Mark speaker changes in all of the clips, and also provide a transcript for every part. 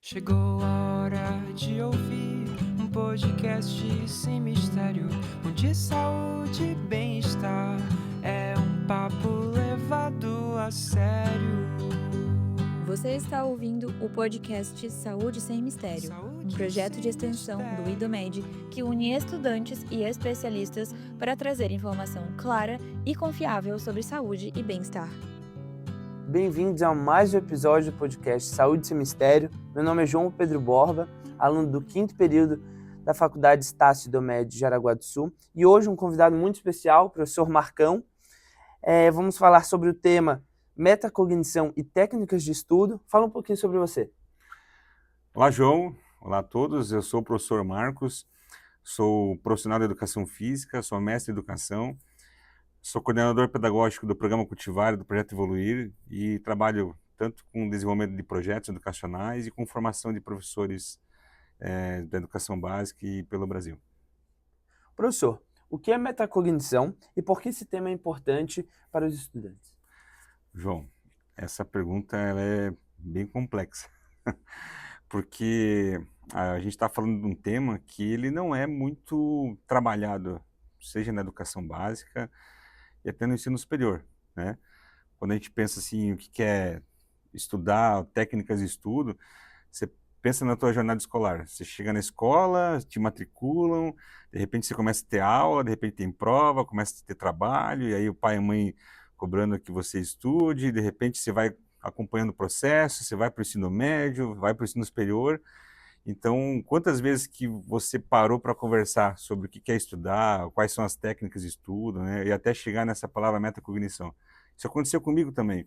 Speaker 1: Chegou a hora de ouvir um podcast sem mistério, onde saúde e bem-estar é um papo levado a sério.
Speaker 2: Você está ouvindo o podcast Saúde Sem Mistério, um projeto de extensão do IDOMED que une estudantes e especialistas para trazer informação clara e confiável sobre saúde e bem-estar.
Speaker 3: Bem-vindos a mais um episódio do podcast Saúde Sem Mistério. Meu nome é João Pedro Borba, aluno do 5º período da Faculdade Estácio IDOMED de Jaraguá do Sul. E hoje um convidado muito especial, o professor Marcão. Vamos falar sobre o tema metacognição e técnicas de estudo. Fala um pouquinho sobre você.
Speaker 4: Olá, João. Olá a todos. Eu sou o professor Marcos, sou profissional de educação física, sou mestre em educação, sou coordenador pedagógico do Programa Cultivar e do Projeto Evoluir e trabalho tanto com desenvolvimento de projetos educacionais e com formação de professores da educação básica e pelo Brasil.
Speaker 3: Professor, o que é metacognição e por que esse tema é importante para os estudantes?
Speaker 4: João, essa pergunta ela é bem complexa, porque a gente está falando de um tema que ele não é muito trabalhado, seja na educação básica e até no ensino superior, né? Quando a gente pensa assim, o que é estudar, técnicas de estudo, você pensa na tua jornada escolar. Você chega na escola, te matriculam, de repente você começa a ter aula, de repente tem prova, começa a ter trabalho, e aí o pai e a mãe cobrando que você estude, de repente você vai acompanhando o processo, você vai para o ensino médio, vai para o ensino superior. Então, quantas vezes que você parou para conversar sobre o que é estudar, quais são as técnicas de estudo, né? E até chegar nessa palavra metacognição. Isso aconteceu comigo também,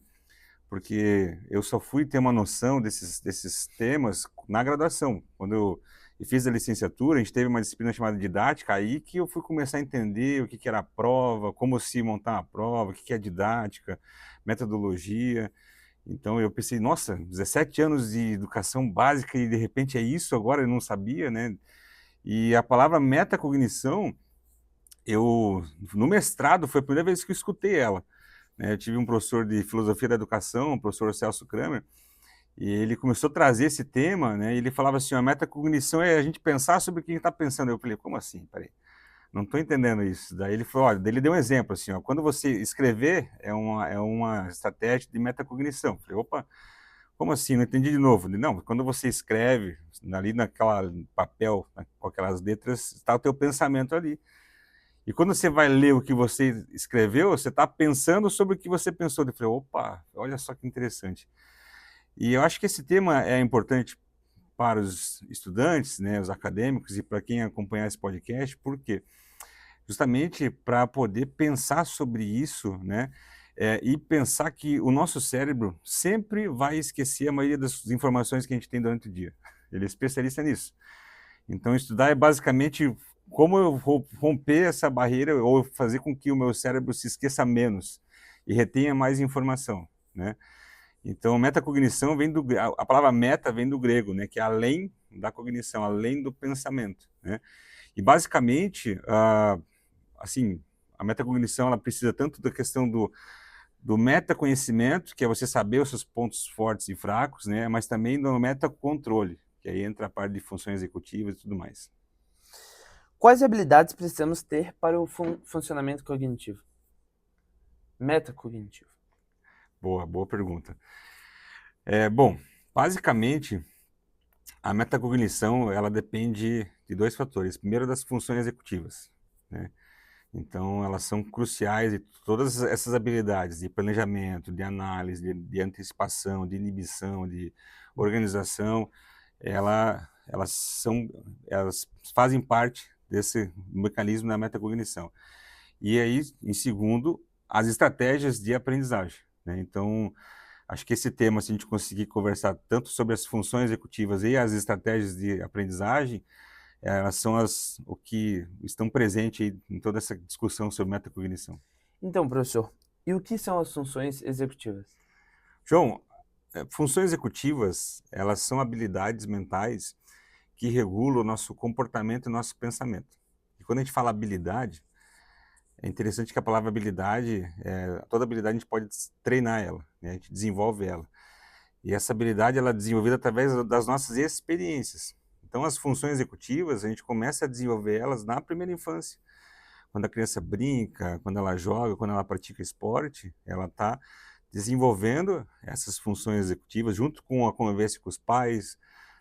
Speaker 4: porque eu só fui ter uma noção desses temas na graduação. Quando eu fiz a licenciatura, a gente teve uma disciplina chamada didática, aí que eu fui começar a entender o que era a prova, como se montar a prova, o que é didática, metodologia. Então eu pensei, nossa, 17 anos de educação básica e de repente é isso agora, eu não sabia, né? E a palavra metacognição, no mestrado, foi a primeira vez que eu escutei ela, né? Eu tive um professor de filosofia da educação, o professor Celso Kramer, e ele começou a trazer esse tema, né? E ele falava assim, a metacognição é a gente pensar sobre o que a gente está pensando. Eu falei, como assim? Peraí, não estou entendendo isso. Daí ele falou, olha, daí ele deu um exemplo, assim, ó, quando você escrever, é uma estratégia de metacognição. Eu falei, opa, como assim? Não entendi de novo. Ele, não, quando você escreve, ali naquela papel, né, com aquelas letras, está o teu pensamento ali. E quando você vai ler o que você escreveu, você está pensando sobre o que você pensou. Eu falei, opa, olha só que interessante. E eu acho que esse tema é importante para os estudantes, né, os acadêmicos e para quem acompanhar esse podcast, porque justamente para poder pensar sobre isso, né, e pensar que o nosso cérebro sempre vai esquecer a maioria das informações que a gente tem durante o dia. Ele é especialista nisso. Então, estudar é basicamente como eu vou romper essa barreira ou fazer com que o meu cérebro se esqueça menos e retenha mais informação, né? Então, metacognição vem a palavra meta vem do grego, né, que é além da cognição, além do pensamento, né? E basicamente, assim, a metacognição ela precisa tanto da questão do metaconhecimento, que é você saber os seus pontos fortes e fracos, né, mas também do metacontrole, que aí entra a parte de funções executivas e tudo mais.
Speaker 3: Quais habilidades precisamos ter para o funcionamento cognitivo? Metacognitivo.
Speaker 4: Boa pergunta. Bom, basicamente, a metacognição ela depende de dois fatores. Primeiro, das funções executivas, né? Então, elas são cruciais e todas essas habilidades de planejamento, de análise, de antecipação, de inibição, de organização, elas fazem parte desse mecanismo da metacognição. E aí, em segundo, as estratégias de aprendizagem, né? Então, acho que esse tema, se a gente conseguir conversar tanto sobre as funções executivas e as estratégias de aprendizagem, elas são o que estão presentes em toda essa discussão sobre metacognição.
Speaker 3: Então, professor, e o que são as funções executivas?
Speaker 4: João, funções executivas, elas são habilidades mentais que regulam o nosso comportamento e nosso pensamento. E quando a gente fala habilidade, é interessante que a palavra habilidade, toda habilidade a gente pode treinar ela, né? A gente desenvolve ela. E essa habilidade ela é desenvolvida através das nossas experiências. Então, as funções executivas, a gente começa a desenvolver elas na primeira infância. Quando a criança brinca, quando ela joga, quando ela pratica esporte, ela está desenvolvendo essas funções executivas junto com a convivência com os pais,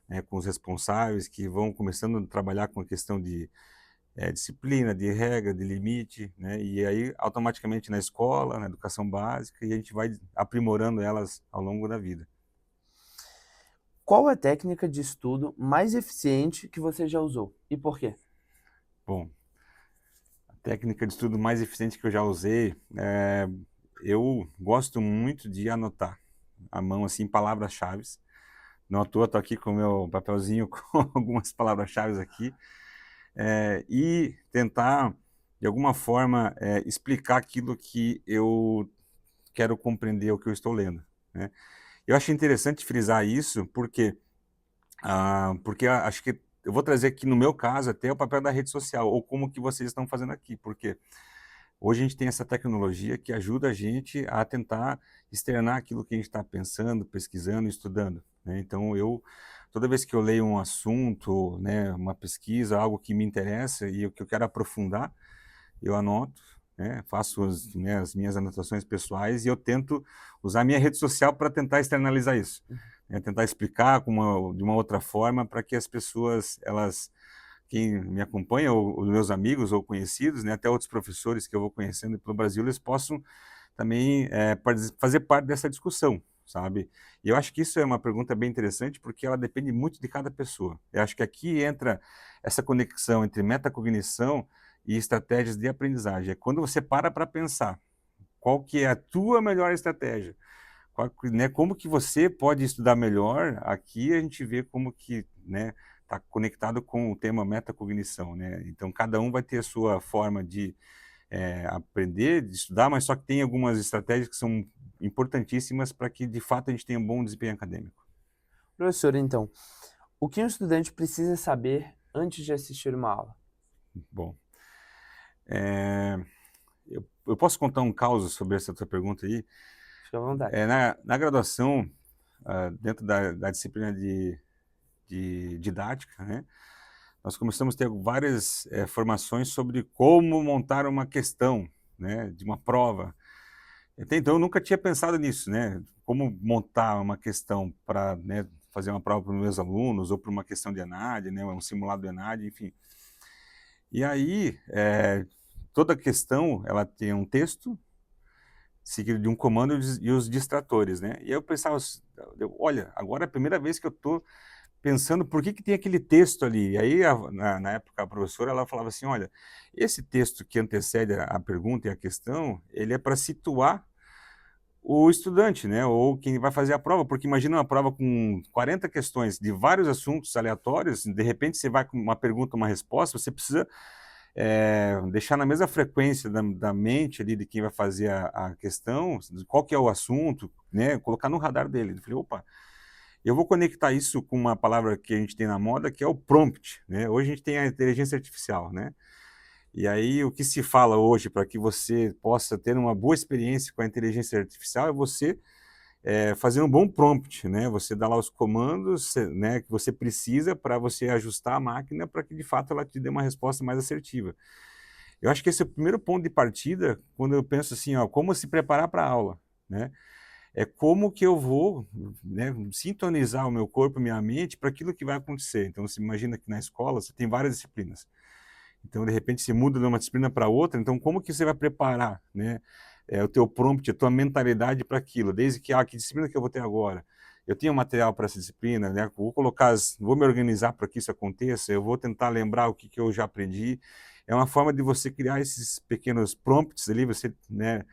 Speaker 4: né, com os responsáveis que vão começando a trabalhar com a questão de disciplina, de regra, de limite, né, e aí automaticamente na escola, na educação básica, e a gente vai aprimorando elas ao longo da vida.
Speaker 3: Qual a técnica de estudo mais eficiente que você já usou e por quê?
Speaker 4: Bom, a técnica de estudo mais eficiente que eu já usei, eu gosto muito de anotar à mão, assim, palavras-chave. Não à toa, estou aqui com o meu papelzinho com algumas palavras-chave aqui, e tentar, de alguma forma, explicar aquilo que eu quero compreender, o que eu estou lendo, né? Eu acho interessante frisar isso, porque acho que eu vou trazer aqui, no meu caso, até o papel da rede social, ou como que vocês estão fazendo aqui, porque hoje a gente tem essa tecnologia que ajuda a gente a tentar externar aquilo que a gente está pensando, pesquisando, estudando, né? Então, toda vez que eu leio um assunto, né, uma pesquisa, algo que me interessa e que eu quero aprofundar, eu anoto, né, faço as minhas anotações pessoais e eu tento usar a minha rede social para tentar externalizar isso, né, tentar explicar de uma outra forma para que as pessoas, quem me acompanha, ou os meus amigos ou conhecidos, né, até outros professores que eu vou conhecendo pelo Brasil, eles possam também fazer parte dessa discussão, sabe? E eu acho que isso é uma pergunta bem interessante, porque ela depende muito de cada pessoa. Eu acho que aqui entra essa conexão entre metacognição e estratégias de aprendizagem. É quando você para pensar qual que é a tua melhor estratégia, né, como que você pode estudar melhor. Aqui a gente vê como que, né, está conectado com o tema metacognição, né? Então, cada um vai ter a sua forma de aprender, de estudar, mas só que tem algumas estratégias que são importantíssimas para que, de fato, a gente tenha um bom desempenho acadêmico.
Speaker 3: Professor, então, o que um estudante precisa saber antes de assistir uma aula?
Speaker 4: Bom, eu posso contar um caso sobre essa tua pergunta aí?
Speaker 3: Fique à vontade.
Speaker 4: Na graduação, dentro da disciplina de didática, né, nós começamos a ter várias formações sobre como montar uma questão, né, de uma prova. Até então eu nunca tinha pensado nisso, né, como montar uma questão para, né, fazer uma prova para os meus alunos, ou para uma questão de ENAD, né, um simulado de ENAD, enfim. E aí, toda questão, ela tem um texto, seguido de um comando e os distratores, né? E eu pensava, olha, agora é a primeira vez que eu estou pensando por que tem aquele texto ali. E aí, na época, a professora, ela falava assim, olha, esse texto que antecede a pergunta e a questão, ele é para situar o estudante, né, ou quem vai fazer a prova, porque imagina uma prova com 40 questões de vários assuntos aleatórios, de repente você vai com uma pergunta, uma resposta, você precisa deixar na mesma frequência da mente ali de quem vai fazer a questão, qual que é o assunto, né, colocar no radar dele. Eu falei, opa, eu vou conectar isso com uma palavra que a gente tem na moda, que é o prompt, né? Hoje a gente tem a inteligência artificial, né? E aí o que se fala hoje para que você possa ter uma boa experiência com a inteligência artificial é você fazer um bom prompt, né? Você dá lá os comandos, né, que você precisa para você ajustar a máquina para que de fato ela te dê uma resposta mais assertiva. Eu acho que esse é o primeiro ponto de partida quando eu penso assim, ó, como se preparar para a aula, né? É como que eu vou, né, sintonizar o meu corpo, minha mente para aquilo que vai acontecer. Então, você imagina que na escola você tem várias disciplinas. Então, de repente, você muda de uma disciplina para outra. Então, como que você vai preparar, né, o teu prompt, a tua mentalidade para aquilo? Desde que, que disciplina que eu vou ter agora? Eu tenho material para essa disciplina, né? Vou me organizar para que isso aconteça. Eu vou tentar lembrar o que eu já aprendi. É uma forma de você criar esses pequenos prompts ali, você, né,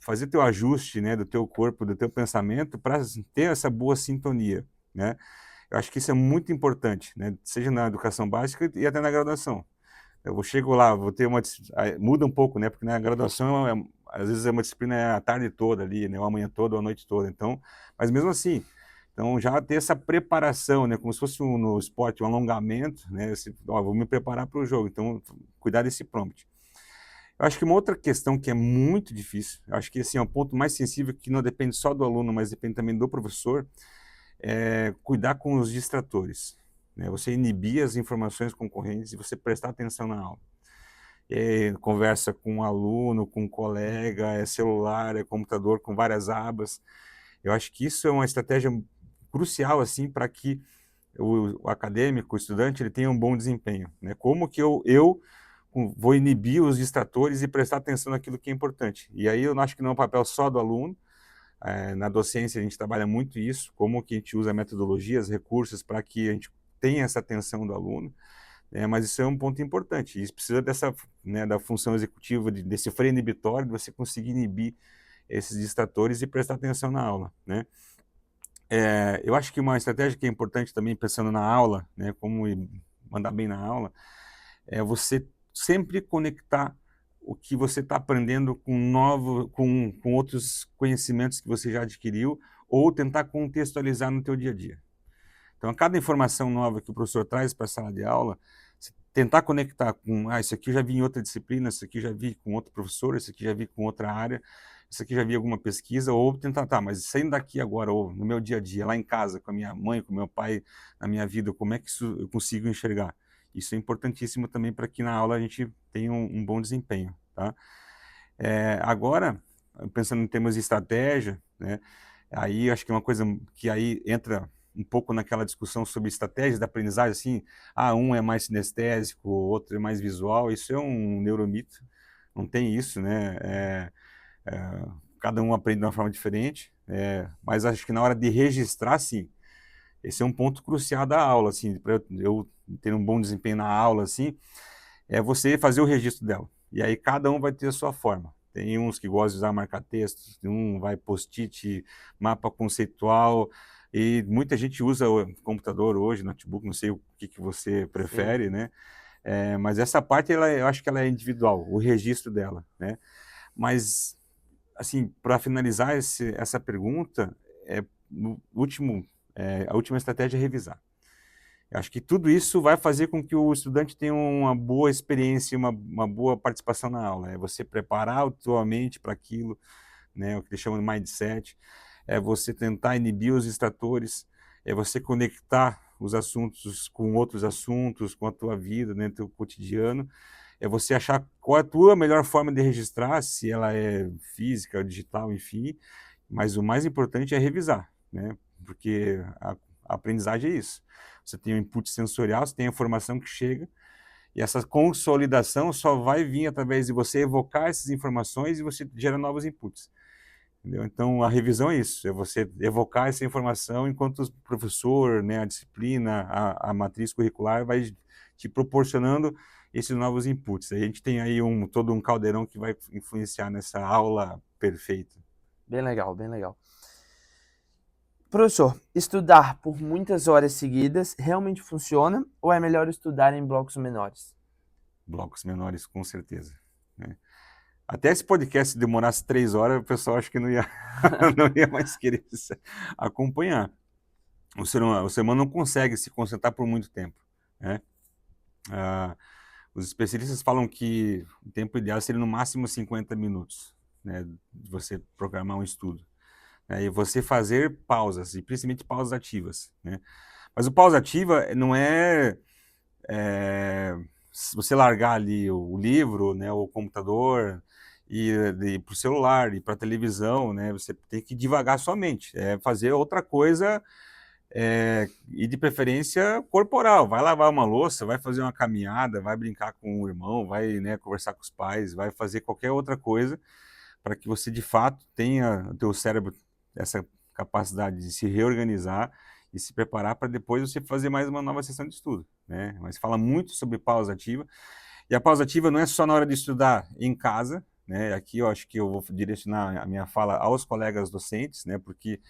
Speaker 4: fazer teu ajuste, né, do teu corpo, do teu pensamento, para ter essa boa sintonia, né? Eu acho que isso é muito importante, né? Seja na educação básica e até na graduação. Eu chego lá, vou ter muda um pouco, né? Porque na graduação, às vezes é uma disciplina a tarde toda ali, né? Ou a manhã toda, ou a noite toda. Então, mas mesmo assim, então já ter essa preparação, né? Como se fosse no esporte, um alongamento, né? Vou me preparar para o jogo. Então, cuidar desse prompt. Eu acho que uma outra questão que é muito difícil, eu acho que esse é um ponto mais sensível que não depende só do aluno, mas depende também do professor, é cuidar com os distratores, né? Você inibir as informações concorrentes e você prestar atenção na aula. Conversa com um aluno, com um colega, é celular, é computador com várias abas. Eu acho que isso é uma estratégia crucial assim para que o acadêmico, o estudante, ele tenha um bom desempenho, né? Como que eu vou inibir os distratores e prestar atenção naquilo que é importante. E aí eu acho que não é um papel só do aluno. Na docência a gente trabalha muito isso, como que a gente usa metodologias, recursos para que a gente tenha essa atenção do aluno. Mas isso é um ponto importante. Isso precisa dessa, né, da função executiva, desse freio inibitório, de você conseguir inibir esses distratores e prestar atenção na aula, né? Eu acho que uma estratégia que é importante também, pensando na aula, né, como mandar bem na aula, é você sempre conectar o que você está aprendendo com outros conhecimentos que você já adquiriu, ou tentar contextualizar no teu dia a dia. Então, a cada informação nova que o professor traz para a sala de aula, tentar conectar com, isso aqui eu já vi em outra disciplina, isso aqui eu já vi com outro professor, isso aqui eu já vi com outra área, isso aqui eu já vi alguma pesquisa, ou tentar, mas saindo daqui agora, ou no meu dia a dia, lá em casa, com a minha mãe, com o meu pai, na minha vida, como é que isso eu consigo enxergar? Isso é importantíssimo também para que na aula a gente tenha um bom desempenho, tá? Agora, pensando em termos de estratégia, né, aí acho que é uma coisa que aí entra um pouco naquela discussão sobre estratégias da aprendizagem, assim, um é mais sinestésico, o outro é mais visual, isso é um neuromito, não tem isso, né? Cada um aprende de uma forma diferente, mas acho que na hora de registrar, sim, esse é um ponto crucial da aula, assim, para eu ter um bom desempenho na aula, assim, é você fazer o registro dela. E aí cada um vai ter a sua forma. Tem uns que gostam de usar marca-textos, um vai post-it, mapa conceitual, e muita gente usa o computador hoje, notebook, não sei o que você prefere,
Speaker 3: Sim.
Speaker 4: né? Mas essa parte, eu acho que ela é individual, o registro dela, né? Mas, assim, para finalizar essa pergunta, a última estratégia é revisar. Eu acho que tudo isso vai fazer com que o estudante tenha uma boa experiência, uma boa participação na aula. É você preparar a tua mente para aquilo, né, o que eles chamam de mindset, é você tentar inibir os distratores, é você conectar os assuntos com outros assuntos, com a tua vida, né, teu cotidiano, é você achar qual é a tua melhor forma de registrar, se ela é física, digital, enfim, mas o mais importante é revisar, né, porque a aprendizagem é isso. Você tem o input sensorial, você tem a informação que chega, e essa consolidação só vai vir através de você evocar essas informações e você gera novos inputs. Entendeu? Então, a revisão é isso, é você evocar essa informação enquanto o professor, né, a disciplina, a matriz curricular vai te proporcionando esses novos inputs. A gente tem aí todo um caldeirão que vai influenciar nessa aula perfeita.
Speaker 3: Bem legal, bem legal. Professor, estudar por muitas horas seguidas realmente funciona ou é melhor estudar em blocos menores?
Speaker 4: Blocos menores, com certeza, né? Até esse podcast demorasse 3 horas, o pessoal acho que não ia, não ia mais querer acompanhar. O ser humano não consegue se concentrar por muito tempo, né? Os especialistas falam que o tempo ideal seria no máximo 50 minutos, né, de você programar um estudo. E você fazer pausas, e principalmente pausas ativas, né? Mas o pausa ativa não é você largar ali o livro, né, o computador, e ir para o celular, e para a televisão, né? Você tem que devagar sua mente, fazer outra coisa, e de preferência corporal. Vai lavar uma louça, vai fazer uma caminhada, vai brincar com o irmão, vai, né, conversar com os pais, vai fazer qualquer outra coisa para que você de fato tenha o teu cérebro essa capacidade de se reorganizar e se preparar para depois você fazer mais uma nova sessão de estudo, né? Mas fala muito sobre pausa ativa, e a pausa ativa não é só na hora de estudar em casa, né? Aqui eu acho que eu vou direcionar a minha fala aos colegas docentes, né? Porque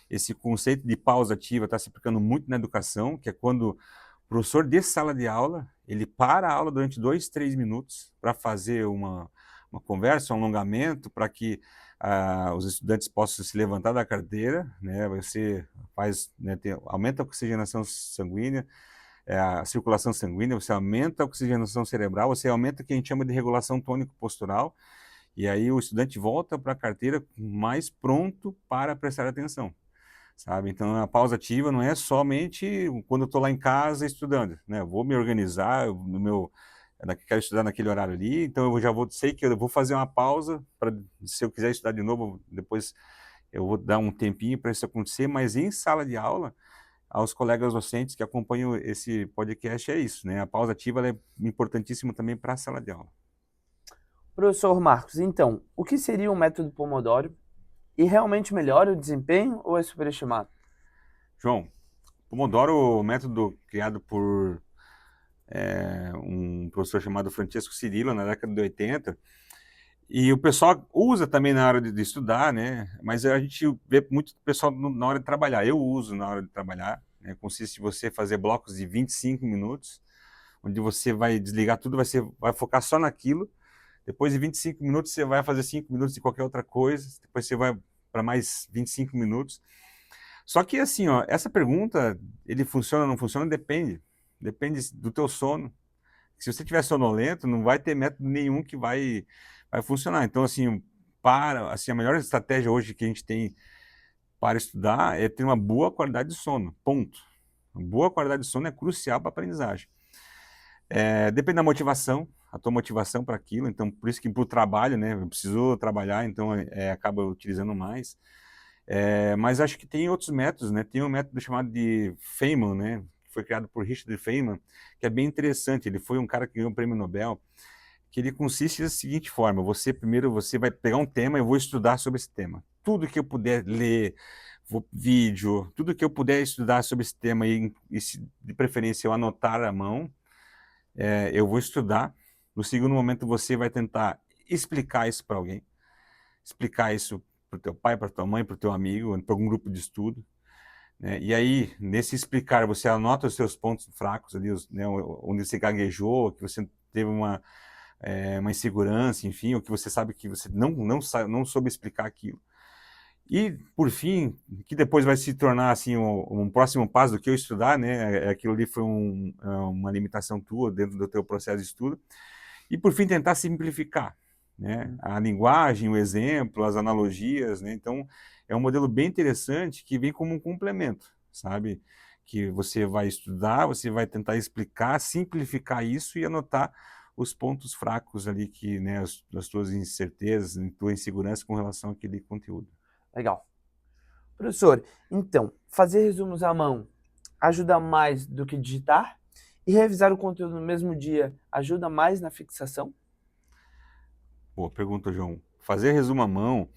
Speaker 4: esse conceito de pausa ativa está se aplicando muito na educação, que é quando o professor de sala de aula, ele para a aula durante 2, 3 minutos para fazer uma conversa, um alongamento, para que os estudantes possam se levantar da cadeira, né? Você faz, né, aumenta a oxigenação sanguínea, a circulação sanguínea, você aumenta a oxigenação cerebral, você aumenta o que a gente chama de regulação tônico-postural, e aí o estudante volta para a carteira mais pronto para prestar atenção, sabe? Então, a pausa ativa não é somente quando eu estou lá em casa estudando, né? Eu vou me organizar, quero estudar naquele horário ali, então eu já sei que eu vou fazer uma pausa, para se eu quiser estudar de novo, depois eu vou dar um tempinho para isso acontecer, mas em sala de aula, aos colegas docentes que acompanham esse podcast, é isso, né? A pausa ativa ela é importantíssima também para a sala de aula.
Speaker 3: Professor Marcos, então, o que seria o método Pomodoro? E realmente melhora o desempenho ou é superestimado?
Speaker 4: João, Pomodoro, o método criado por um professor chamado Francesco Cirillo na década de 80, e o pessoal usa também na hora de estudar, né? Mas a gente vê muito pessoal na hora de trabalhar. Eu uso na hora de trabalhar, né? Consiste em você fazer blocos de 25 minutos, onde você vai desligar tudo, vai focar só naquilo. Depois de 25 minutos, você vai fazer 5 minutos de qualquer outra coisa. Depois você vai para mais 25 minutos. Só que assim, ó, essa pergunta, ele funciona ou não funciona, depende. Depende do teu sono. Se você estiver sonolento, não vai ter método nenhum que vai funcionar. Então, assim, a melhor estratégia hoje que a gente tem para estudar é ter uma boa qualidade de sono, ponto. Uma boa qualidade de sono é crucial para a aprendizagem. Depende da motivação, a tua motivação para aquilo, então por isso que para o trabalho, né, eu preciso trabalhar, então acaba utilizando mais. Mas acho que tem outros métodos, né? Tem um método chamado de Feynman, né? Que foi criado por Richard Feynman, que é bem interessante. Ele foi um cara que ganhou um prêmio Nobel, que ele consiste da seguinte forma: primeiro você vai pegar um tema e eu vou estudar sobre esse tema. Tudo que eu puder ler, vídeo, tudo que eu puder estudar sobre esse tema e de preferência eu anotar à mão, eu vou estudar. No segundo momento você vai tentar explicar isso para alguém, explicar isso para o teu pai, para tua mãe, para o teu amigo, para algum grupo de estudo, né? E aí, nesse explicar, você anota os seus pontos fracos ali, né, onde você gaguejou, que você teve uma insegurança, enfim, ou que você sabe que você não soube explicar aquilo. E, por fim, que depois vai se tornar assim um próximo passo do que eu estudar, né? Aquilo ali foi uma limitação tua dentro do teu processo de estudo. E, por fim, tentar simplificar, né? A linguagem, o exemplo, as analogias, né? Então, é um modelo bem interessante que vem como um complemento, sabe? Que você vai estudar, você vai tentar explicar, simplificar isso e anotar os pontos fracos ali, que, né, as tuas incertezas, a tua insegurança com relação àquele conteúdo.
Speaker 3: Legal. Professor, então, fazer resumos à mão ajuda mais do que digitar? E revisar o conteúdo no mesmo dia ajuda mais na fixação?
Speaker 4: Boa pergunta, João. Fazer resumo à mão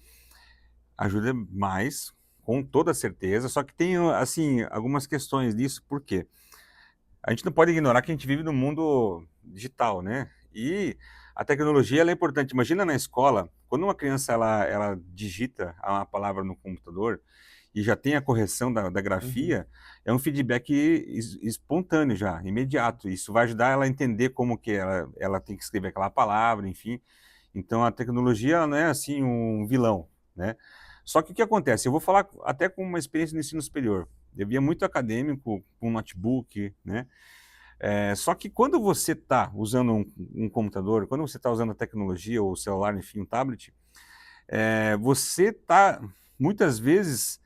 Speaker 4: ajuda mais, com toda certeza, só que tem, assim, algumas questões disso. Por quê? A gente não pode ignorar que a gente vive num mundo digital, né? E a tecnologia ela é importante. Imagina na escola, quando uma criança ela digita uma palavra no computador e já tem a correção da grafia, é um feedback espontâneo já, imediato. Isso vai ajudar ela a entender como que ela tem que escrever aquela palavra, enfim. Então a tecnologia ela não é assim um vilão, né? Só que o que acontece? Eu vou falar até com uma experiência no ensino superior. Eu via muito acadêmico com notebook, né? Só que quando você está usando um computador, quando você está usando a tecnologia, ou o celular, enfim, um tablet, você está, muitas vezes,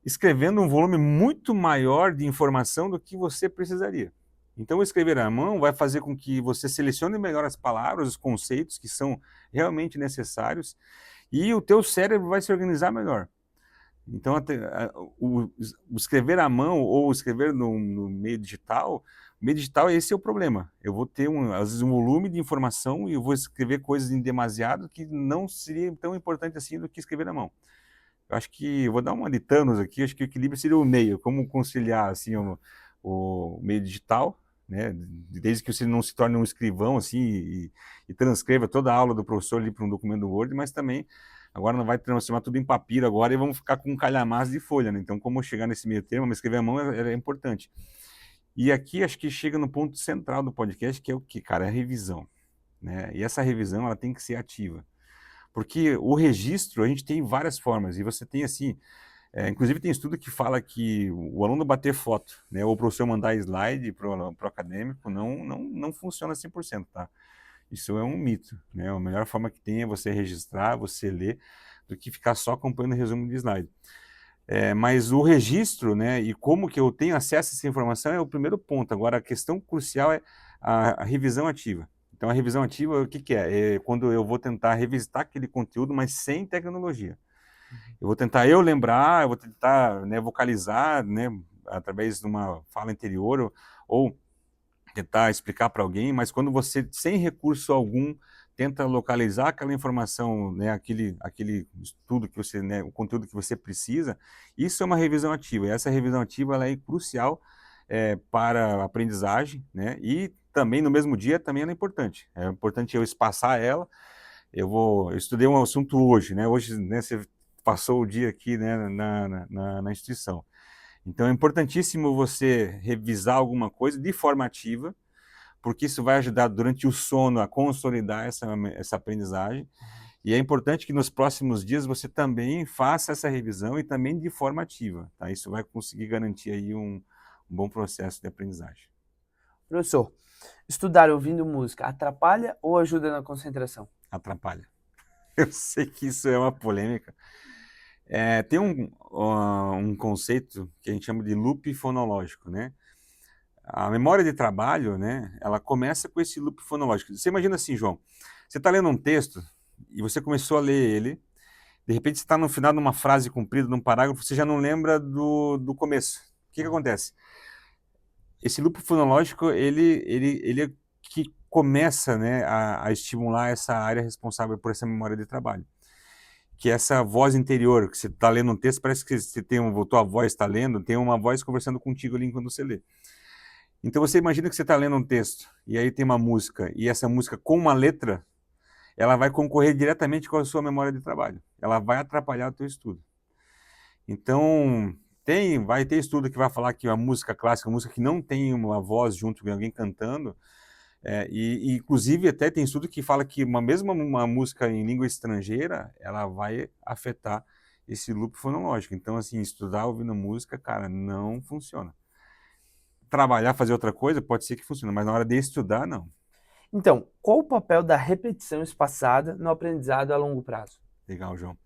Speaker 4: escrevendo um volume muito maior de informação do que você precisaria. Então, escrever à mão vai fazer com que você selecione melhor as palavras, os conceitos que são realmente necessários, e o teu cérebro vai se organizar melhor. Então, o escrever à mão ou escrever no meio digital, esse é o problema. Eu vou ter, às vezes, um volume de informação e eu vou escrever coisas em demasiado que não seria tão importante assim do que escrever à mão. Eu acho que, eu vou dar uma de Thanos aqui, acho que o equilíbrio seria o meio, como conciliar assim, o meio digital, né? Desde que você não se torne um escrivão assim, e transcreva toda a aula do professor ali para um documento do Word, mas também agora não vai transformar tudo em papiro agora e vamos ficar com um calhamaço de folha, né? Então, como chegar nesse meio termo, mas escrever à mão é importante. E aqui acho que chega no ponto central do podcast, que é o que, cara? É a revisão, né? E essa revisão, ela tem que ser ativa. Porque o registro, a gente tem várias formas, e você tem assim, Inclusive tem estudo que fala que o aluno bater foto, né, ou o professor mandar slide para o acadêmico não funciona 100%, tá? Isso é um mito, né? A melhor forma que tem é você registrar, você ler, do que ficar só acompanhando o resumo de slide. Mas o registro, né, e como que eu tenho acesso a essa informação é o primeiro ponto. Agora, a questão crucial é a revisão ativa. Então, a revisão ativa, o que que é? É quando eu vou tentar revisitar aquele conteúdo, mas sem tecnologia. Eu vou tentar lembrar, eu vou tentar, né, vocalizar, né, através de uma fala interior, ou tentar explicar para alguém, mas quando você, sem recurso algum, tenta localizar aquela informação, né, aquele estudo que você, né, o conteúdo que você precisa, isso é uma revisão ativa. E essa revisão ativa ela é crucial para a aprendizagem, né, e também no mesmo dia também ela é importante. É importante eu espaçar ela. Eu estudei um assunto hoje, né, né, você passou o dia aqui, né, na instituição. Então é importantíssimo você revisar alguma coisa de forma ativa, porque isso vai ajudar durante o sono a consolidar essa aprendizagem. E é importante que nos próximos dias você também faça essa revisão e também de forma ativa, tá? Isso vai conseguir garantir aí um bom processo de aprendizagem.
Speaker 3: Professor, estudar ouvindo música atrapalha ou ajuda na concentração?
Speaker 4: Atrapalha. Eu sei que isso é uma polêmica. Tem um conceito que a gente chama de loop fonológico, né? A memória de trabalho, né, ela começa com esse loop fonológico. Você imagina assim, João, você está lendo um texto e você começou a ler ele, de repente você está no final de uma frase comprida, num parágrafo, você já não lembra do começo. O que acontece? Esse loop fonológico, ele é que começa, né, a estimular essa área responsável por essa memória de trabalho. Que é essa voz interior, que você está lendo um texto, parece que você tem tua voz está lendo, tem uma voz conversando contigo ali enquanto você lê. Então você imagina que você está lendo um texto, e aí tem uma música, e essa música com uma letra, ela vai concorrer diretamente com a sua memória de trabalho. Ela vai atrapalhar o teu estudo. Então, vai ter estudo que vai falar que a música clássica, a música que não tem uma voz junto com alguém cantando, e inclusive até tem estudo que fala que uma música em língua estrangeira, ela vai afetar esse loop fonológico. Então, assim, estudar ouvindo música, cara, não funciona. Trabalhar, fazer outra coisa, pode ser que funcione, mas na hora de estudar, não.
Speaker 3: Então, qual o papel da repetição espaçada no aprendizado a longo prazo?
Speaker 4: Legal, João.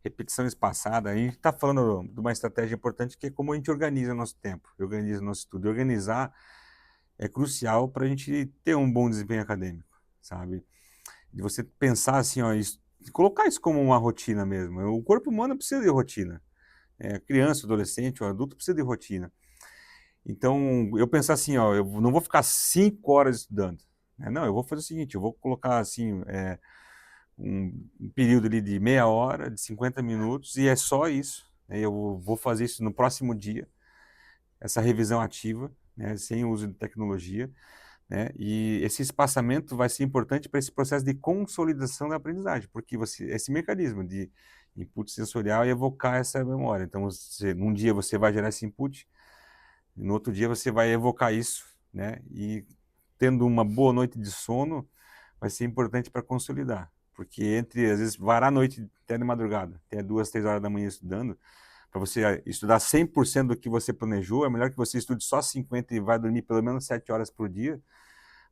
Speaker 4: Repetição espaçada, a gente está falando de uma estratégia importante que é como a gente organiza nosso tempo, organiza nosso estudo. Organizar é crucial para a gente ter um bom desempenho acadêmico, sabe? De você pensar assim, ó, colocar isso como uma rotina mesmo. O corpo humano precisa de rotina. Criança, adolescente, o adulto precisa de rotina. Então, eu pensar assim, ó, eu não vou ficar 5 horas estudando, né? Não, eu vou fazer o seguinte, eu vou colocar assim, um período ali de meia hora, de 50 minutos, e é só isso, né? Eu vou fazer isso no próximo dia, essa revisão ativa, né, sem uso de tecnologia, né? E esse espaçamento vai ser importante para esse processo de consolidação da aprendizagem, porque esse mecanismo de input sensorial é evocar essa memória. Então, num dia você vai gerar esse input, e no outro dia você vai evocar isso, né? E tendo uma boa noite de sono, vai ser importante para consolidar. Porque às vezes, varar a noite até de madrugada, até 2, 3 horas da manhã estudando, para você estudar 100% do que você planejou, é melhor que você estude só 50% e vai dormir pelo menos 7 horas por dia,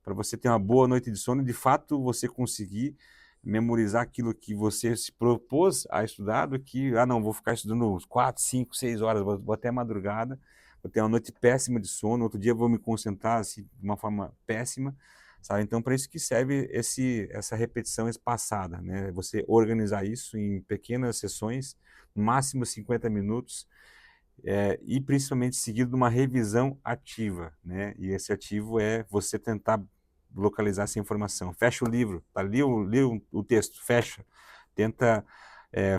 Speaker 4: para você ter uma boa noite de sono e, de fato, você conseguir memorizar aquilo que você se propôs a estudar, do que, não, vou ficar estudando 4, 5, 6 horas, vou até a madrugada, vou ter uma noite péssima de sono, outro dia vou me concentrar assim, de uma forma péssima, sabe? Então, para isso que serve essa repetição espaçada, né? Você organizar isso em pequenas sessões, no máximo 50 minutos, e principalmente seguido de uma revisão ativa, né? E esse ativo é você tentar localizar essa informação. Fecha o livro, li o texto, fecha, tenta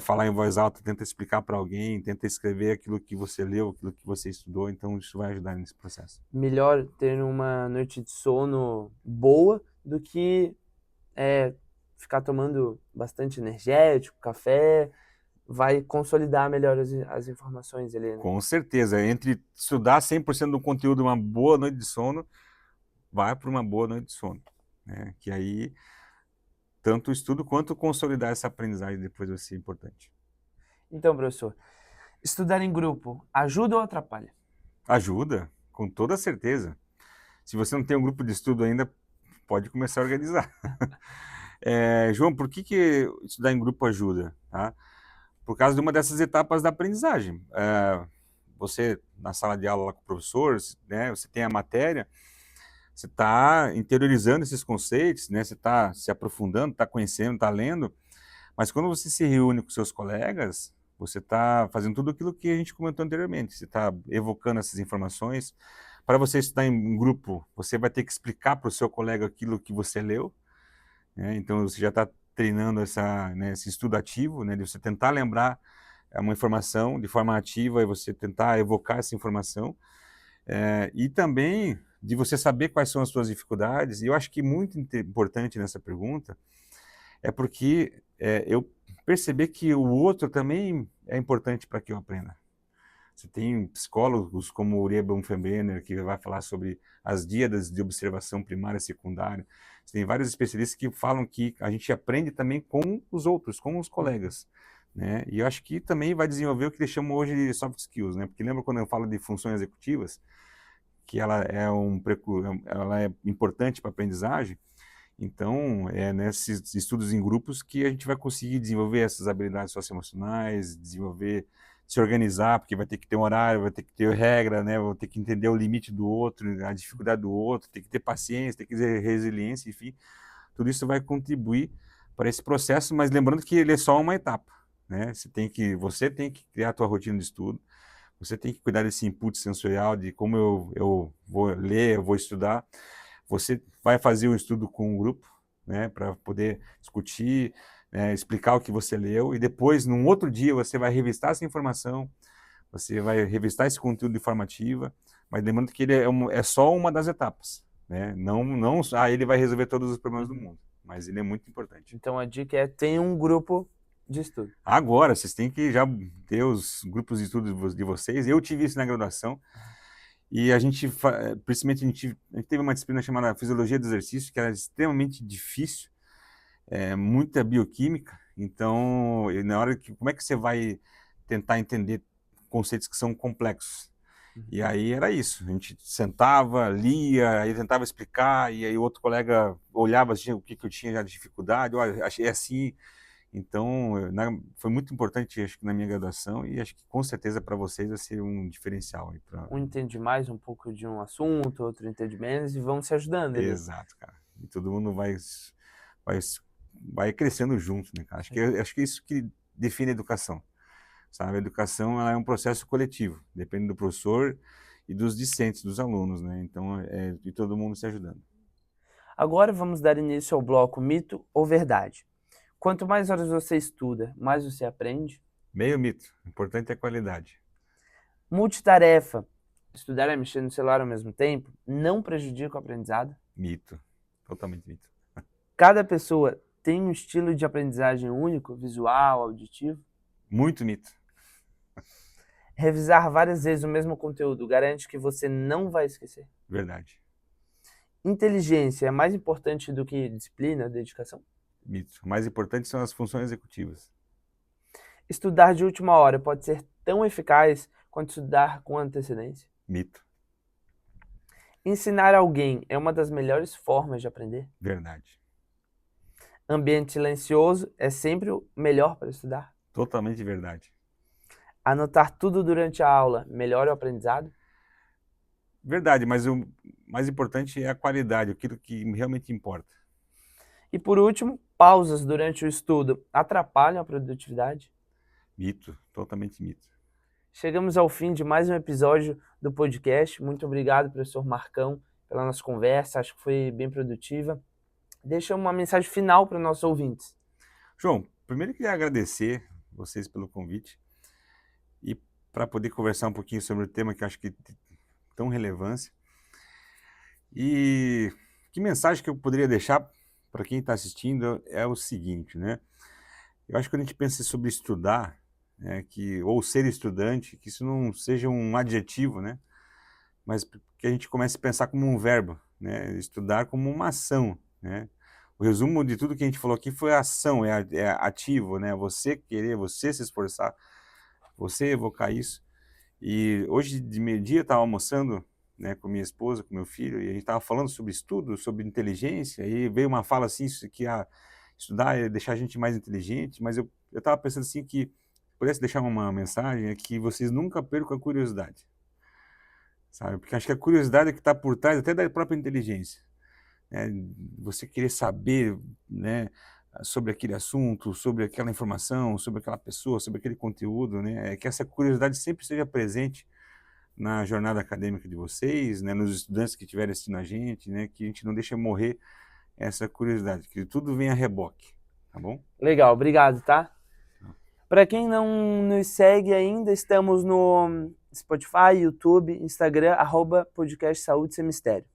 Speaker 4: falar em voz alta, tenta explicar para alguém, tenta escrever aquilo que você leu, aquilo que você estudou, então isso vai ajudar nesse processo.
Speaker 3: Melhor ter uma noite de sono boa do que ficar tomando bastante energético, café, vai consolidar melhor as informações ali, né?
Speaker 4: Com certeza, entre estudar 100% do conteúdo, uma boa noite de sono, vai para uma boa noite de sono, né? Que aí tanto o estudo quanto consolidar essa aprendizagem depois vai ser importante.
Speaker 3: Então, professor, Estudar em grupo ajuda ou atrapalha?
Speaker 4: Ajuda, com toda certeza. Se você não tem um grupo de estudo ainda, pode começar a organizar. João, por que estudar em grupo ajuda? Tá? Por causa de uma dessas etapas da aprendizagem. Você, na sala de aula lá com o professor, né, você tem a matéria, você está interiorizando esses conceitos, né, você está se aprofundando, está conhecendo, está lendo, mas quando você se reúne com seus colegas, você está fazendo tudo aquilo que a gente comentou anteriormente, você está evocando essas informações. Para você estudar em grupo, você vai ter que explicar para o seu colega aquilo que você leu, né? Então você já está treinando esse estudo ativo, né, de você tentar lembrar uma informação de forma ativa e você tentar evocar essa informação, e também de você saber quais são as suas dificuldades. E eu acho que muito importante nessa pergunta é porque eu perceber que o outro também é importante para que eu aprenda. Você tem psicólogos como Uriah Bonfenbrenner, que vai falar sobre as díadas de observação primária e secundária. Você tem vários especialistas que falam que a gente aprende também com os outros, com os colegas, né? E eu acho que também vai desenvolver o que eles chamam hoje de soft skills, né? Porque lembra quando eu falo de funções executivas, que ela é importante para a aprendizagem? Então, é nesses estudos em grupos que a gente vai conseguir desenvolver essas habilidades socioemocionais, desenvolver, se organizar, porque vai ter que ter um horário, vai ter que ter regra, né? Vai ter que entender o limite do outro, a dificuldade do outro, tem que ter paciência, tem que ter resiliência, enfim. Tudo isso vai contribuir para esse processo, mas lembrando que ele é só uma etapa, né? Você tem que criar a tua rotina de estudo, você tem que cuidar desse input sensorial, de como eu vou ler, eu vou estudar. Você vai fazer um estudo com um grupo, né, para poder discutir, explicar o que você leu, e depois, num outro dia, você vai revistar essa informação, você vai revistar esse conteúdo de forma ativa, mas lembrando que ele é só uma das etapas, né? Não, ele vai resolver todos os problemas do mundo, mas ele é muito importante.
Speaker 3: Então a dica é ter um grupo de estudo.
Speaker 4: Agora, vocês têm que já ter os grupos de estudo de vocês. Eu tive isso na graduação, e principalmente a gente teve uma disciplina chamada Fisiologia do Exercício, que era extremamente difícil, muita bioquímica. Então, como é que você vai tentar entender conceitos que são complexos? E aí era isso, a gente sentava, lia, aí tentava explicar, e aí o outro colega olhava assim, o que eu tinha já de dificuldade, olha, achei assim. Então, foi muito importante, acho que na minha graduação, e acho que com certeza para vocês vai ser um diferencial.
Speaker 3: Um entende mais um pouco de um assunto, outro entende menos, e vão se ajudando ali.
Speaker 4: Exato, cara. E todo mundo vai crescendo junto, né, cara? Acho que é isso que define a educação, sabe? A educação, ela é um processo coletivo, depende do professor e dos discentes, dos alunos, né? Então, de todo mundo se ajudando.
Speaker 3: Agora vamos dar início ao bloco Mito ou Verdade. Quanto mais horas você estuda, mais você aprende.
Speaker 4: Meio mito. O importante é a qualidade.
Speaker 3: Multitarefa. Estudar e mexer no celular ao mesmo tempo não prejudica o aprendizado.
Speaker 4: Mito. Totalmente mito.
Speaker 3: Cada pessoa tem um estilo de aprendizagem único, visual, auditivo.
Speaker 4: Muito mito.
Speaker 3: Revisar várias vezes o mesmo conteúdo garante que você não vai esquecer.
Speaker 4: Verdade.
Speaker 3: Inteligência é mais importante do que disciplina, dedicação?
Speaker 4: Mito. O mais importante são as funções executivas.
Speaker 3: Estudar de última hora pode ser tão eficaz quanto estudar com antecedência?
Speaker 4: Mito.
Speaker 3: Ensinar alguém é uma das melhores formas de aprender?
Speaker 4: Verdade.
Speaker 3: Ambiente silencioso é sempre o melhor para estudar?
Speaker 4: Totalmente verdade.
Speaker 3: Anotar tudo durante a aula melhora o aprendizado?
Speaker 4: Verdade, mas o mais importante é a qualidade, aquilo que realmente importa.
Speaker 3: E por último, pausas durante o estudo atrapalham a produtividade?
Speaker 4: Mito, totalmente mito.
Speaker 3: Chegamos ao fim de mais um episódio do podcast. Muito obrigado, professor Marcão, pela nossa conversa. Acho que foi bem produtiva. Deixa uma mensagem final para os nossos ouvintes.
Speaker 4: João, primeiro eu queria agradecer vocês pelo convite e para poder conversar um pouquinho sobre o tema que eu acho que tem tão relevância. E que mensagem que eu poderia deixar para quem está assistindo é o seguinte, né? Eu acho que quando a gente pensa sobre estudar, né, ou ser estudante, que isso não seja um adjetivo, né? Mas que a gente comece a pensar como um verbo, né? Estudar como uma ação, né? O resumo de tudo que a gente falou aqui foi a ação, é ativo, né? Você querer, você se esforçar, você evocar isso. E hoje de meio-dia eu estava almoçando, né, com minha esposa, com meu filho, e a gente estava falando sobre estudo, sobre inteligência, e veio uma fala assim, que estudar é deixar a gente mais inteligente, mas eu estava pensando assim que pudesse deixar uma mensagem é que vocês nunca percam a curiosidade, sabe? Porque acho que a curiosidade é que está por trás até da própria inteligência, né? Você querer saber, né, sobre aquele assunto, sobre aquela informação, sobre aquela pessoa, sobre aquele conteúdo, né? É que essa curiosidade sempre esteja presente na jornada acadêmica de vocês, né, nos estudantes que estiverem assistindo a gente, né, que a gente não deixe morrer essa curiosidade, que tudo vem a reboque, tá bom?
Speaker 3: Legal, obrigado, tá? Para quem não nos segue ainda, estamos no Spotify, YouTube, Instagram, @podcast Saúde Sem Mistério.